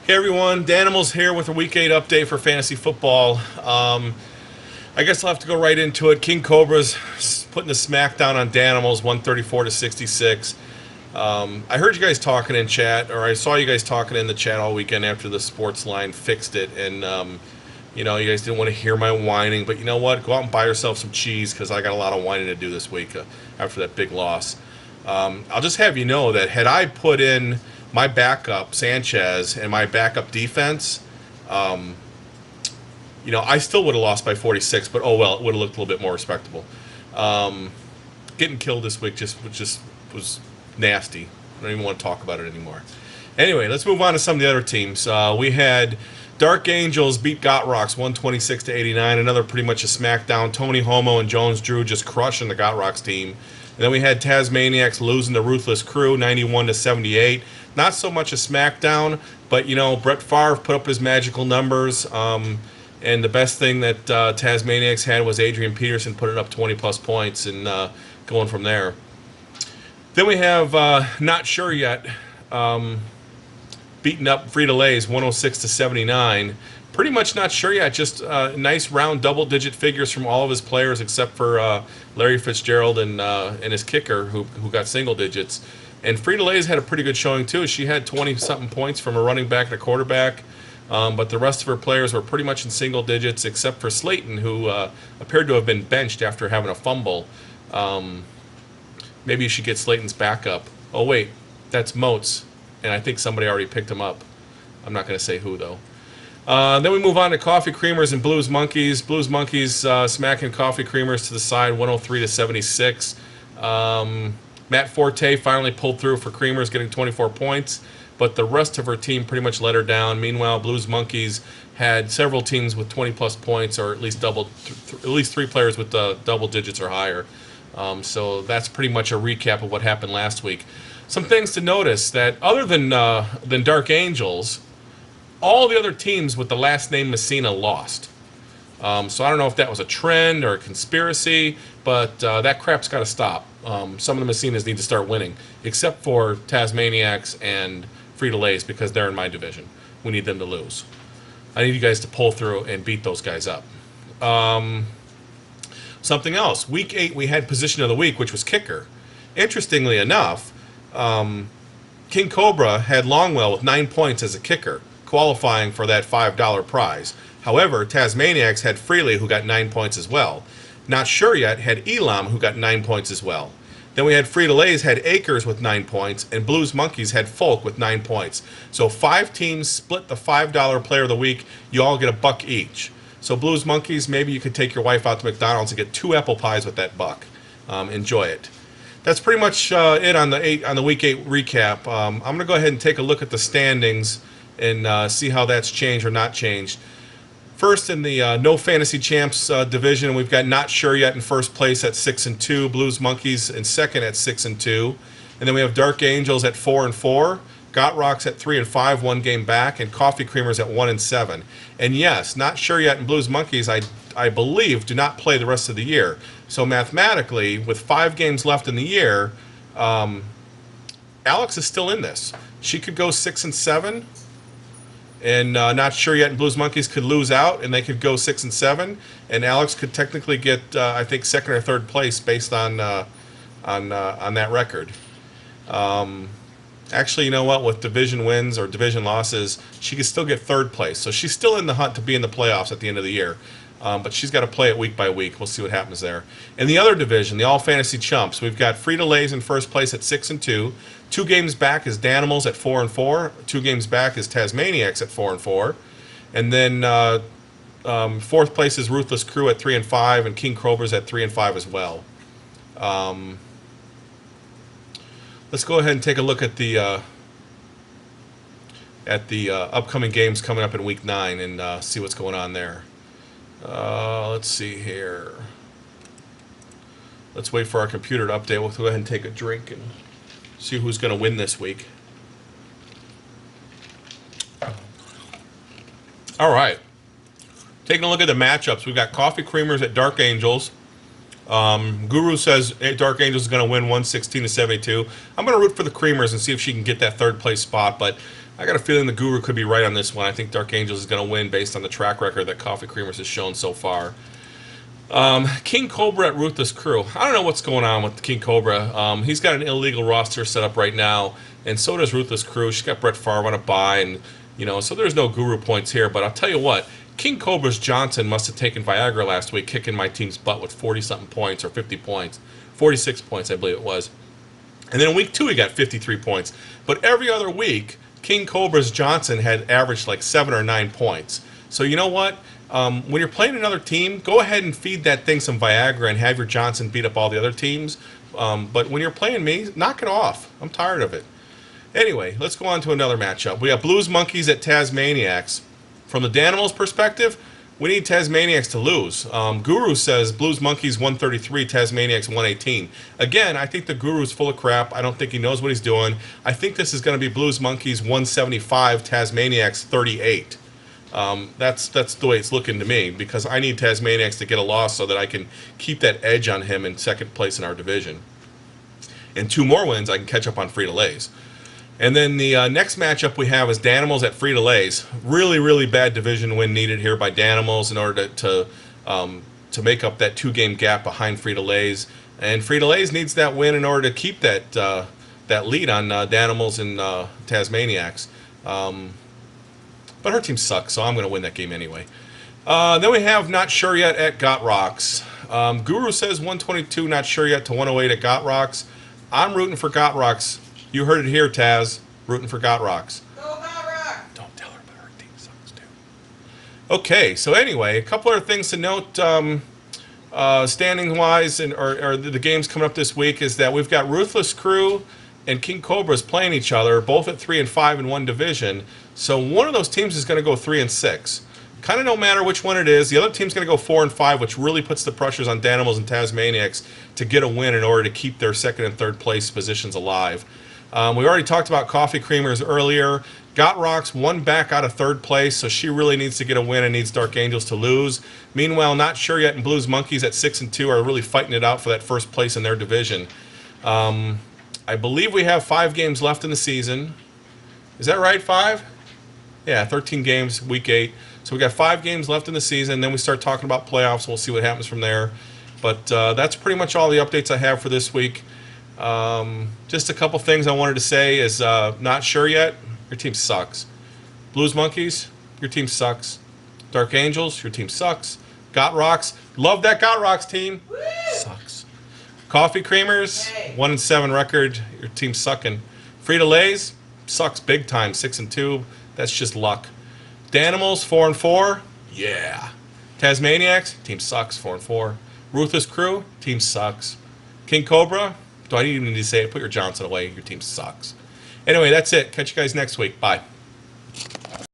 Hey everyone, Danimals here with a Week 8 update for fantasy football. I guess I'll have to go right into it. King Cobra's putting the smackdown on Danimals, 134 to 66. I heard you guys talking in chat, or I saw you guys talking in the chat all weekend after the sports line fixed it, and you guys didn't want to hear my whining, but you know what? Go out and buy yourself some cheese because I got a lot of whining to do this week after that big loss. I'll just have you know that had I put in my backup Sanchez and my backup defense, I still would have lost by 46, but oh well, it would have looked a little bit more respectable. Getting killed this week just was nasty. I don't even want to talk about it anymore. Anyway, let's move on to some of the other teams. We had Dark Angels beat Gotrocks 126 to 89. Another pretty much a smackdown. Tony Homo and Jones Drew just crushing the Gotrocks team. And then we had Tasmaniacs losing to Ruthless Crew 91 to 78. Not so much a smackdown, but Brett Favre put up his magical numbers. And the best thing that Tasmaniacs had was Adrian Peterson putting up 20 plus points and going from there. Then we have Not Sure Yet beating up Frito-Lay's 106 to 79. Pretty much Not Sure Yet, just nice round double-digit figures from all of his players except for Larry Fitzgerald and his kicker who got single digits. And Frito-Lay's had a pretty good showing too. She had 20-something points from a running back and a quarterback, but the rest of her players were pretty much in single digits except for Slayton, who appeared to have been benched after having a fumble. Maybe you should get Slayton's backup. Oh wait, that's Moats, and I think somebody already picked him up. I'm not going to say who though. Then we move on to Coffee Creamers and Blues Monkeys. Blues Monkeys smacking Coffee Creamers to the side, 103 to 76. Matt Forte finally pulled through for Creamers, getting 24 points, but the rest of her team pretty much let her down. Meanwhile, Blues Monkeys had several teams with 20-plus points, or at least at least three players with double digits or higher. So that's pretty much a recap of what happened last week. Some things to notice that other than Dark Angels, all the other teams with the last name Messina lost. So I don't know if that was a trend or a conspiracy, but that crap's got to stop. Some of the Messinas need to start winning, except for Tasmaniacs and Frito-Lays because they're in my division. We need them to lose. I need you guys to pull through and beat those guys up. Something else. Week 8, we had Position of the Week, which was kicker. Interestingly enough, King Cobra had Longwell with 9 points as a kicker, qualifying for that $5 prize. However, Tasmaniacs had Freely, who got 9 points as well. Not Sure Yet had Elam, who got 9 points as well. Then we had Frito-Lay's had Akers with 9 points, and Blues Monkeys had Folk with 9 points. So 5 teams split the $5 Player of the Week. You all get $1 each. So Blues Monkeys, maybe you could take your wife out to McDonald's and get 2 apple pies with that $1. Enjoy it. That's pretty much it on the Week 8 recap. I'm going to go ahead and take a look at the standings and see how that's changed or not changed. First in the No Fantasy Champs division, we've got Not Sure Yet in first place at 6-2, Blues Monkeys in second at 6-2, and then we have Dark Angels at 4-4, Gotrocks at 3-5, 1 game back, and Coffee Creamers at 1-7. And yes, Not Sure Yet and Blues Monkeys, I believe, do not play the rest of the year. So mathematically, with 5 games left in the year, Alex is still in this. She could go 6-7. And Not Sure Yet and Blues Monkeys could lose out, and they could go 6-7, and Alex could technically get, I think, second or third place based on that record. Actually, you know what? With division wins or division losses, she could still get third place. So she's still in the hunt to be in the playoffs at the end of the year. But she's got to play it week by week. We'll see what happens there. In the other division, the All Fantasy Chumps, we've got Frito-Lay's in first place at 6-2. 2 games back is Danimals at 4-4. 2 games back is Tasmaniacs at 4-4. And then fourth place is Ruthless Crew at 3-5, and King Crover's at 3-5 as well. Let's go ahead and take a look at the upcoming games coming up in Week 9 and see what's going on there. Let's see here. Let's wait for our computer to update. We'll go ahead and take a drink and see who's going to win this week. All right. Taking a look at the matchups, we've got Coffee Creamers at Dark Angels. Guru says Dark Angels is going to win 116 to 72. I'm going to root for the Creamers and see if she can get that third place spot, but I got a feeling the Guru could be right on this one. I think Dark Angels is going to win based on the track record that Coffee Creamers has shown so far. King Cobra at Ruthless Crew. I don't know what's going on with King Cobra. He's got an illegal roster set up right now, and so does Ruthless Crew. She's got Brett Favre on a bye, and so there's no Guru points here. But I'll tell you what, King Cobra's Johnson must have taken Viagra last week, kicking my team's butt with 40-something points or 50 points, 46 points, I believe it was. And then in week 2, he got 53 points. But every other week, King Cobra's Johnson had averaged like 7 or 9 points. So you know what? When you're playing another team, go ahead and feed that thing some Viagra and have your Johnson beat up all the other teams. But when you're playing me, knock it off. I'm tired of it. Anyway, let's go on to another matchup. We got Blues Monkeys at Tasmaniacs. From the Danimals perspective, we need Tasmaniacs to lose. Guru says Blues Monkeys 133, Tasmaniacs 118. Again, I think the Guru's full of crap. I don't think he knows what he's doing. I think this is going to be Blues Monkeys 175, Tasmaniacs 38. That's the way it's looking to me, because I need Tasmaniacs to get a loss so that I can keep that edge on him in second place in our division. And 2 more wins, I can catch up on Frito-Lays. And then the next matchup we have is Danimals at Frito-Lays. Really, really bad division win needed here by Danimals in order to make up that 2-game gap behind Frito-Lays. And Frito-Lays needs that win in order to keep that lead on Danimals and Tasmaniacs. But her team sucks, so I'm going to win that game anyway. Then we have Not Sure Yet at Got Rocks. Guru says 122, Not Sure Yet to 108 at Got Rocks. I'm rooting for Got Rocks. You heard it here, Taz. Rooting for Got Rocks. Go Got Rock! Don't tell her, but her team sucks too. Okay, so anyway, a couple other things to note standing-wise, or the games coming up this week, is that we've got Ruthless Crew and King Cobras playing each other, both at 3 and 5 in one division. So one of those teams is going to go 3 and 6. Kind of no matter which one it is. The other team's going to go 4 and 5, which really puts the pressures on Danimals and Tasmaniacs to get a win in order to keep their second and third place positions alive. We already talked about Coffee Creamers earlier. Got Rocks 1 back out of 3rd place, so she really needs to get a win and needs Dark Angels to lose. Meanwhile, Not Sure Yet and Blues Monkeys at 6 and 2 are really fighting it out for that first place in their division. I believe we have 5 games left in the season. Is that right, 5? Yeah, 13 games, week 8. So we got 5 games left in the season. Then we start talking about playoffs. We'll see what happens from there. But that's pretty much all the updates I have for this week. Just a couple things I wanted to say is Not Sure Yet, your team sucks. Blues Monkeys, your team sucks. Dark Angels, your team sucks. Got Rocks, love that Got Rocks team. Woo! Sucks. Coffee Creamers, 1 and 7 record, your team's sucking. Frito-Lays, sucks big time, 6 and 2. That's just luck. Danimals, 4 and 4. Yeah. Tasmaniacs, team sucks, 4 and 4. Ruthless Crew, team sucks. King Cobra, do I even need to say it? Put your Johnson away. Your team sucks. Anyway, that's it. Catch you guys next week. Bye.